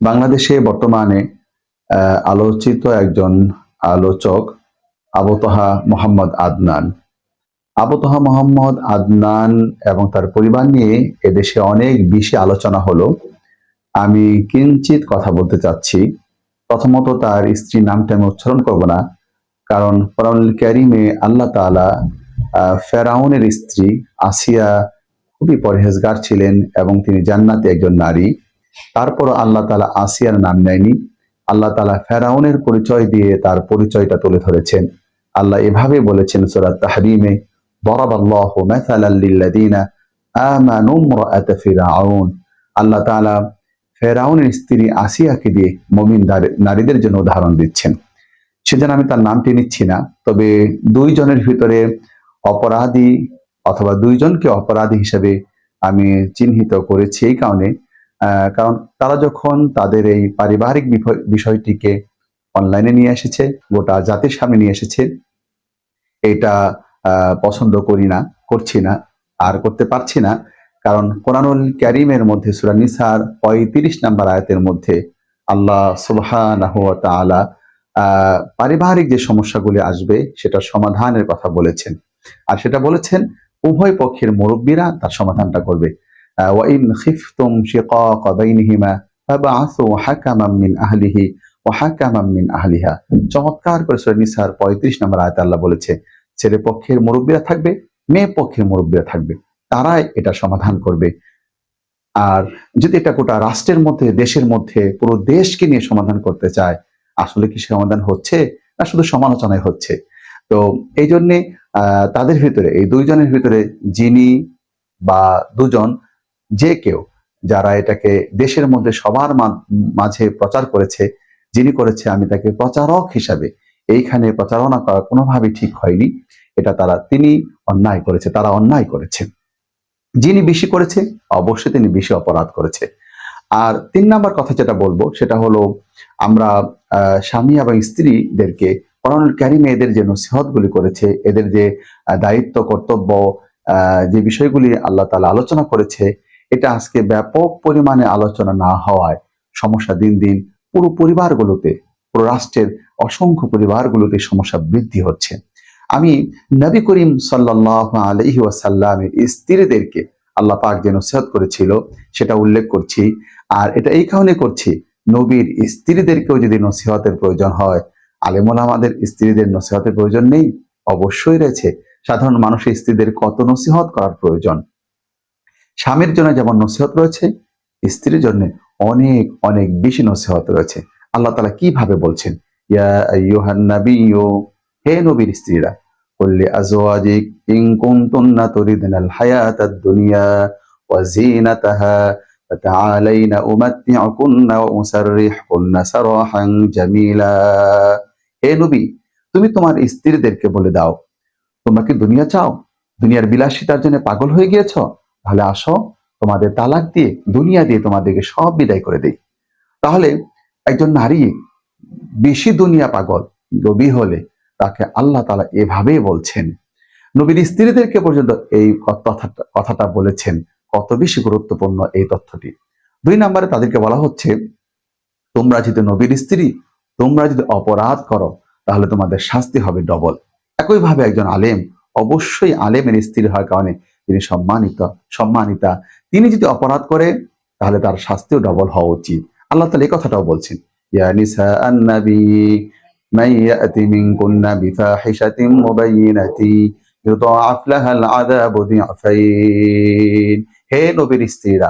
বাংলাদেশে বর্তমানে আলোচিত একজন আলোচক আবু তহা মোহাম্মদ আদনান। আবু তহা মোহাম্মদ আদনান এবং তার পরিবার নিয়ে এদেশে অনেক বেশি আলোচনা হলো। আমি কিঞ্চিত কথা বলতে চাচ্ছি। প্রথমত তার স্ত্রীর নামটা আমি উচ্চারণ করব না, কারণ কোরআনুল কারীমে আল্লাহ তাআলা ফেরাউনের স্ত্রী আসিয়া খুবই পরহেজগার ছিলেন এবং তিনি জান্নাতি একজন নারী। তারপরও আল্লাহ তাআলা আসিয়ার নাম নেয়নি। আল্লাহ তাআলা ফেরাউনের পরিচয় দিয়ে তার পরিচয়টা তুলে ধরেছেন। আল্লাহ এভাবে বলেছেন সূরা তাহরীমে, দরাবাল্লাহু মাসালাল লিল্লাযীনা আমানু ইমরাআত ফিরআউন। আল্লাহ তাআলা ফেরাউনের স্ত্রী আসিয়াকে দিয়ে মুমিন নারীদের জন্য উদাহরণ দিচ্ছেন। সেজন্য আমি তার নামটি নিচ্ছি না, তবে দুইজনের ভিতরে অপরাধী অথবা দুইজনকে অপরাধী হিসেবে আমি চিহ্নিত করেছি এই কারণে, কারণ তারা যখন তাদের এই পারিবারিক বিষয়টিকে অনলাইনে নিয়ে এসেছে, গোটা জাতির সামনে নিয়ে এসেছে, এটা পছন্দ করছি না, আর করতে পারছি না। কারণ কোরআনুল কারীমের মধ্যে সূরা নিসার ৩৫ নম্বর আয়াতের মধ্যে আল্লাহ সুবহানাহু ওয়া তাআলা পারিবারিক যে সমস্যাগুলি আসবে সেটার সমাধানের কথা বলেছেন। আর সেটা বলেছেন উভয় পক্ষের মুরব্বীরা তার সমাধানটা করবে। ওয়া ইন খিফতুম শিকাকা বাইনিহিমা ফাবআসু হাকামান মিন আহলিহি ওয়া হাকামান মিন আহলিহা। চমৎকার করে সূরা নিসার ৩৫ নম্বর আয়াতে আল্লাহ বলেছে ছেলে পক্ষের মুরব্বীরা থাকবে, মেয়ে পক্ষের মুরব্বীরা থাকবে, তারাই এটা সমাধান করবে। আর যদি এটা গোটা রাষ্ট্রের মধ্যে, দেশের মধ্যে পুরো দেশকে নিয়ে সমাধান করতে চায়, আসলে কি সমাধান হচ্ছে না শুধু সমালোচনায় হচ্ছে? তো এই জন্যে তাদের ভিতরে, এই দুইজনের ভিতরে যিনি বা দুজন, যে কেউ যারা এটাকে দেশের মধ্যে সবার মাঝে প্রচার করেছে, যিনি করেছে, আমি তাকে প্রচারক হিসাবে, এইখানে প্রচারণা করা কোনোভাবেই ঠিক হয়নি। এটা তিনি অন্যায় করেছে, তারা অন্যায় করেছে। যিনি বেশি করেছে অবশ্যই তিনি বেশি অপরাধ করেছে। আর ৩ নাম্বার কথা যেটা বলবো সেটা হলো, আমরা স্বামী এবং স্ত্রীদেরকে কোরআনুল কারীমে এদের যে নসিহতগুলি করেছে, এদের যে দায়িত্ব কর্তব্য, যে বিষয়গুলি আল্লাহ তাআলা আলোচনা করেছে, এটা আজকে ব্যাপক পরিমাণে আলোচনা না হওয়ায় সমস্যা দিন দিন পুরো পরিবারগুলোতে, পুরো রাষ্ট্রের অসংখ্য পরিবারগুলোতে সমস্যা বৃদ্ধি হচ্ছে। আমি নবী করিম সাল্লাল্লাহু আলাইহি ওয়াসাল্লামের স্ত্রীদেরকে আল্লাহ পাক যে নসিহত করেছিল সেটা উল্লেখ করছি। আর এটা এই কারণে করছি, নবীর স্ত্রীদেরকেও যদি নসিহতের প্রয়োজন হয়, আলেম ওলামাদের স্ত্রীদের নসিহতের প্রয়োজন নেই? অবশ্যই রয়েছে। সাধারণ মানুষের স্ত্রীদের কত নসিহত করার প্রয়োজন। স্বামীর জন্য যেমন নসিহত রয়েছে, স্ত্রীর জন্য অনেক অনেক বেশি নসিহত রয়েছে। আল্লাহ তাআলা কিভাবে বলছেন, ইয়া আইয়ুহান নাবিয়্যু, হে নবীর স্ত্রীরা, কুল লিআজওয়াজিক ইন কুনতুন্না তুরিদনাল হায়াতাদ দুনিয়া ওয়া যিনাতাহা ফাতাআলাইনা উমাত্তিউকুন্না ওয়া উসাররিহুকুন্না সারাহান জামিলা। হে নবী, তুমি তোমার স্ত্রীদেরকে বলে দাও, তোমরা কি দুনিয়া চাও? দুনিয়ার বিলাসিতার জন্য পাগল হয়ে গিয়েছ? তাহলে আসো, তোমাদের তালাক দিয়ে, দুনিয়া দিয়ে তোমাদেরকে সব বিদায় করে দেই। তাহলে একজন নারী বেশি দুনিয়া পাগল নবী হলে তাকে আল্লাহ তাআলা এভাবেই বলছেন। নবীর স্ত্রীদেরকে পর্যন্ত এই কথাটা বলেছেন। কত বেশি গুরুত্বপূর্ণ এই তথ্যটি। ২ নম্বরে তাদেরকে বলা হচ্ছে, তোমরা যদি নবীর স্ত্রী, তোমরা যদি অপরাধ করো তাহলে তোমাদের শাস্তি হবে ডবল। একইভাবে একজন আলেম, অবশ্যই আলেমের স্ত্রী হওয়ার কারণে তিনি সম্মানিতা। তিনি যদি অপরাধ করে তাহলে তার শাস্তিও ডবল হওয়া উচিত। আল্লাহ তাআলা এই কথাটাও বলছেন, ইয়া নিসা আন-নবী মান ইয়াতি মিনকুন্না বিফাহিশাতিন মুবাইয়িনাতিন ইউদাআফ লাহাল আযাবু দি'ফাইন। হে নবীর স্ত্রীরা,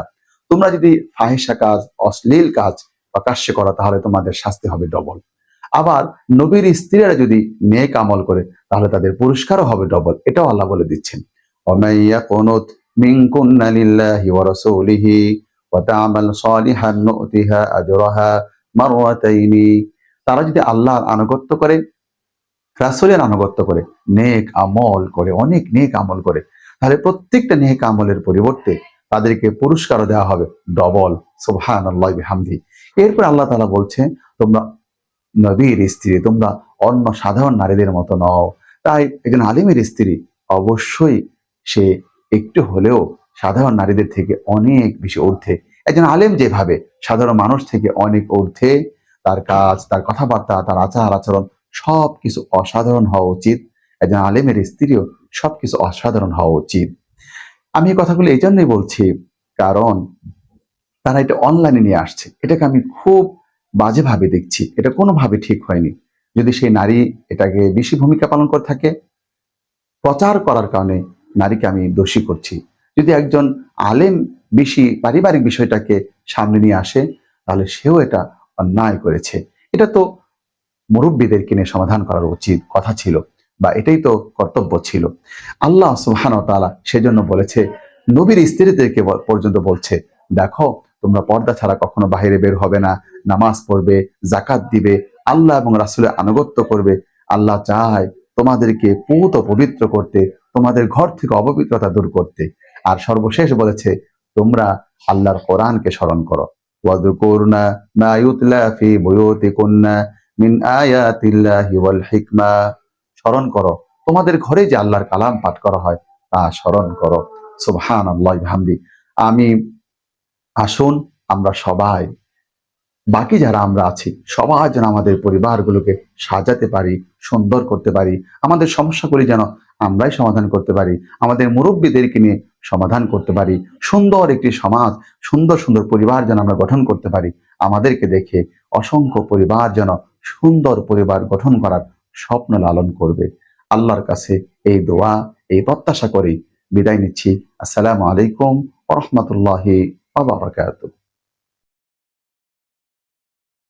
তোমরা যদি ফাহিশা কাজ, অশ্লীল কাজ প্রকাশ্যে করো তাহলে তোমাদের শাস্তি হবে ডবল। আবার নবীর স্ত্রীরা যদি নেক আমল করে তাহলে তাদের পুরস্কারও হবে ডবল। এটাও আল্লাহ বলে দিচ্ছেন, ওয়া ইয়াকুনুত মিনকুন্না লিল্লাহি ওয়া রাসূলিহি ওয়া তা'মাল সালিহান নু'তিহা আজরাহা মাররাতাইনি। তারা যদি আল্লাহর আনুগত্য করে, রাসূলের আনুগত্য করে, নেক আমল করে, অনেক নেক আমল করে, তাহলে প্রত্যেকটা নেক আমলের পরিবর্তে তাদেরকে পুরস্কার দেওয়া হবে ডবল। সুবহানাল্লাহি বিহামদিহি। এরপর আল্লাহ তাআলা বলছে, তোমরা নবীর স্ত্রী, তোমরা অন্য সাধারণ নারীদের মতো নও। তাই একজন আলিমের স্ত্রী অবশ্যই সে একটু হলেও সাধারণ নারীদের থেকে অনেক বেশি ঊর্ধ্বে একজন আলেম যেভাবে সাধারণ মানুষ থেকে অনেক ঊর্ধ্বে, তার কাজ, তার কথাবার্তা, তার আচার আচরণ সবকিছু অসাধারণ হওয়া উচিত। একজন আলেমের স্ত্রীও সবকিছু অসাধারণ হওয়া উচিত। আমি এই কথাগুলো এই জন্যই বলছি, কারণ তারা এটা অনলাইনে নিয়ে আসছে। এটাকে আমি খুব বাজেভাবে দেখছি। এটা কোনোভাবে ঠিক হয়নি। যদি সেই নারী এটাকে বেশি ভূমিকা পালন করে থাকে, প্রচার করার কারণে নারীকে আমি দোষী করছি। যদি একজন আলেম বেশি পারিবারিক বিষয়টাকে সামনে নিয়ে আসে, তাহলে সেও এটা অন্যায় করেছে। এটা তো মুরব্বীদেরকে নিয়ে সমাধান করার উচিত কথা ছিল, বা এটাই তো কর্তব্য ছিল। আল্লাহ সুবহানাহু ওয়া তাআলা সেজন্য বলেছে, নবীর স্ত্রীদেরকে পর্যন্ত বলছে, দেখো তোমরা পর্দা ছাড়া কখনো বাইরে বের হবে না, নামাজ পড়বে, জাকাত দিবে, আল্লাহ এবং রাসূলের আনুগত্য করবে। আল্লাহ চায় তোমাদেরকে পুত ও পবিত্র করতে, তোমাদের ঘর থেকে অপবিত্রতা দূর করতে। আর সর্বশেষ বলেছে, তোমরা আল্লাহর কোরআনকে স্মরণ করো। ওয়াযকুরনা মা ইউতলা ফি বুয়ুতিকুন্না মিন আয়াতিল্লাহি ওয়াল হিকমা। স্মরণ করো, তোমাদের ঘরে যে আল্লাহর কালাম পাঠ করা হয় তা স্মরণ করো। সুবহানাল্লাহি বিহামদি। আমি আসুন আমরা সবাই, বাকি যারা আমরা আছি সবাই যেন আমাদের পরিবারগুলোকে সাজাতে পারি, সুন্দর করতে পারি। আমাদের সমস্যাগুলি যেন আমরাই সমাধান করতে পারি, আমাদের মুরব্বীদেরকে নিয়ে সমাধান করতে পারি। সুন্দর একটি সমাজ, সুন্দর সুন্দর পরিবার যেন আমরা গঠন করতে পারি। আমাদেরকে দেখে অসংখ্য পরিবার যেন সুন্দর পরিবার গঠন করার স্বপ্ন লালন করবে। আল্লাহর কাছে এই দোয়া, এই প্রত্যাশা করি বিদায় নিচ্ছি। আসসালামু আলাইকুম ওয়া রাহমাতুল্লাহি ওয়া বারাকাতুহু।